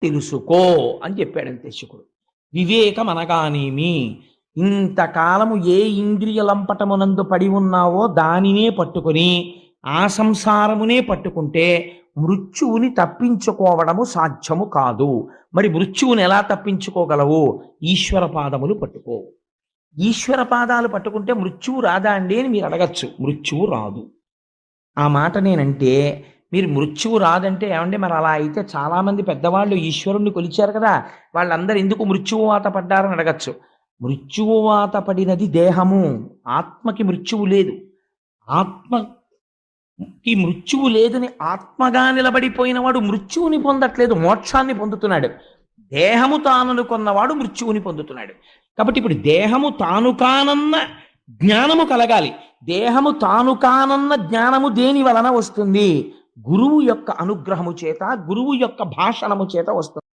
తెలుసుకో అని చెప్పాడంతే శుకుడు. వివేకం అనగానేమి, ఇంతకాలము ఏ ఇంద్రియలంపటమునందు పడి ఉన్నావో దానినే పట్టుకొని ఆ సంసారమునే పట్టుకుంటే మృత్యువుని తప్పించుకోవడము సాధ్యము కాదు. మరి మృత్యువుని ఎలా తప్పించుకోగలవు? ఈశ్వర పాదములు పట్టుకో. ఈశ్వర పాదాలు పట్టుకుంటే మృత్యువు రాదా అండి అని మీరు అడగచ్చు. మృత్యువు రాదు. ఆ మాట నేనంటే మీరు మృత్యువు రాదంటే ఏమండి మరి అలా అయితే చాలామంది పెద్దవాళ్ళు ఈశ్వరుణ్ణి కొలిచారు కదా, వాళ్ళందరూ ఎందుకు మృత్యువాత పడ్డారని అడగచ్చు. మృత్యువాత పడినది దేహము, ఆత్మకి మృత్యువు లేదు. ఆత్మకి మృత్యువు లేదని ఆత్మగా నిలబడిపోయిన వాడు మృత్యువుని పొందట్లేదు, మోక్షాన్ని పొందుతున్నాడు. దేహము తాననుకున్నవాడు మృత్యువుని పొందుతున్నాడు. కాబట్టి ఇప్పుడు దేహము తాను కానన్న జ్ఞానము కలగాలి. దేహము తాను కానన్న జ్ఞానము దేని వలన వస్తుంది? గురువు యొక్క అనుగ్రహము చేత, గురువు యొక్క భాషణము చేత వస్తుంది.